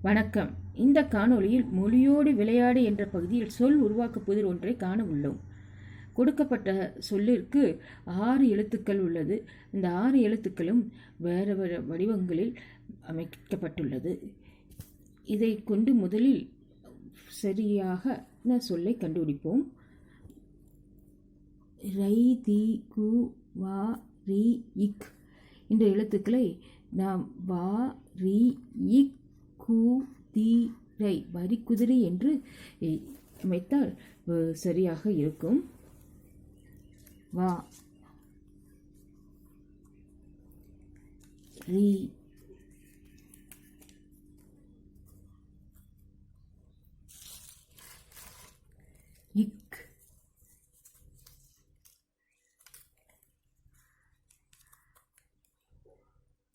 வணக்கம். இந்த காணொளியில் மொழியோடு விளையாடு என்ற பகுதியில் சொல் உருவாக்க புதிர் ஒன்றை காண உள்ளோம். கொடுக்கப்பட்ட சொல்லிற்கு 6 எழுத்துக்கள் உள்ளது. இந்த 6 எழுத்துக்களும் வேறு வேறு வடிவங்களில் அமைக்கப்பட்டுள்ளது. இதை கொண்டு முதலில் சரியாக சொல்லை கண்டுபிடிப்போம். ரை, தி, கு, வா, ரி, இக் என்ற எழுத்துக்களை நாம் வா, ரி, இக், குதிரை வரிக்குதிரை என்று அமைத்தால் சரியாக இருக்கும். வா, ரி, இக்,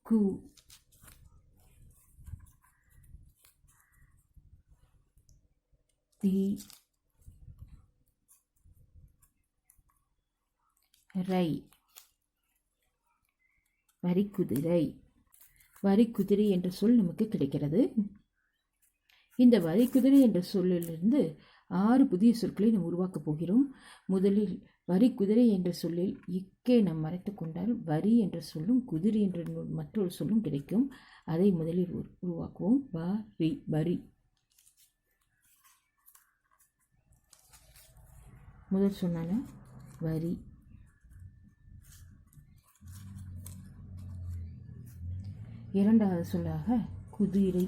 கு, தி, ரை வரிக்குதிரை. வரிக்குதிரை என்ற சொல் நமக்கு கிடைக்கிறது. இந்த வரிக்குதிரை என்ற சொல்லிலிருந்து 6 புதிய சொற்களை நாம் உருவாக்கப் போகிறோம். முதலில் வரிக்குதிரை என்ற சொல்லில் இக்கே நாம் மறைத்து கொண்டால் வரி என்ற சொல்லும் குதிரை என்ற மற்றொரு சொல்லும் கிடைக்கும். அதை முதலில் உருவாக்குவோம். வரி, வரி. முதல் சொன்னால வரி. இரண்டாவது சொல்லாக குதிரை.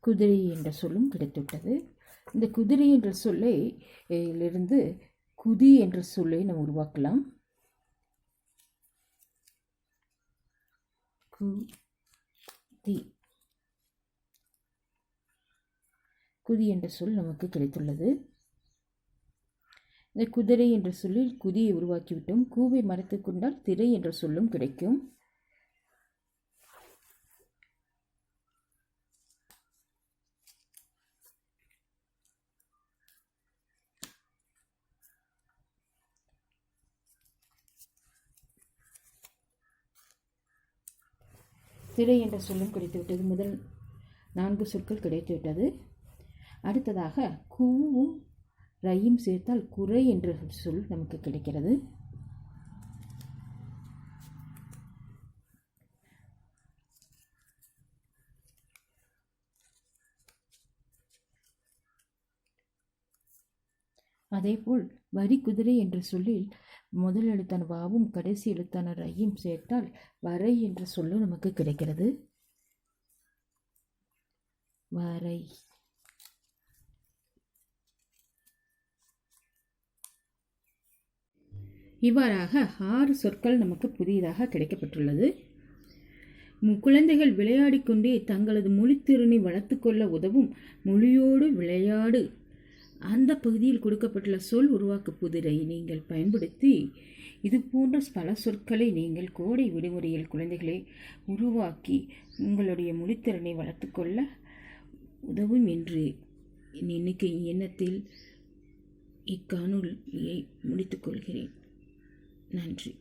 குதிரை என்ற சொல்லும் கிடைத்துவிட்டது. இந்த குதிரை என்ற சொல்லிலிருந்து குதி என்ற சொல்லை நாம் உருவாக்கலாம். குதி. குதி என்ற சொல் நமக்கு கிடைத்துள்ளது. இந்த குதிரை என்ற சொல்லில் குதியை உருவாக்கிவிட்டோம். கூவை மறைத்து கொண்டால் திரை என்ற சொல்லும் கிடைக்கும். திரை என்ற சொல்லும் கிடைத்துவிட்டது. முதல் 4 சொற்கள் கிடைத்துவிட்டது. அடுத்ததாக கூவும் ரையும் சேர்த்தால் குறை என்ற சொல் நமக்கு கிடைக்கிறது. அதேபோல் வரிக்குதிரை என்ற சொல்லில் முதல் எழுத்தான வாவும் கடைசி எழுத்தான ரையும் சேர்த்தால் வரை என்ற சொல்லும் நமக்கு கிடைக்கிறது. வரை. இவ்வாறாக 6 சொற்கள் நமக்கு புதியதாக கிடைக்கப்பட்டுள்ளது. குழந்தைகள் விளையாடிக்கொண்டே தங்களது மொழித்திறனை வளர்த்து கொள்ள உதவும் மொழியோடு விளையாடு அந்த பகுதியில் கொடுக்கப்பட்டுள்ள சொல் உருவாக்க புதிரை நீங்கள் பயன்படுத்தி இது போன்ற பல சொற்களை நீங்கள் கோடை விடுமுறையில் குழந்தைகளை உருவாக்கி உங்களுடைய மொழித்திறனை வளர்த்து கொள்ள உதவும் என்று எண்ணத்தில் இக்காணொலியை முடித்துக்கொள்கிறேன். நன்றி.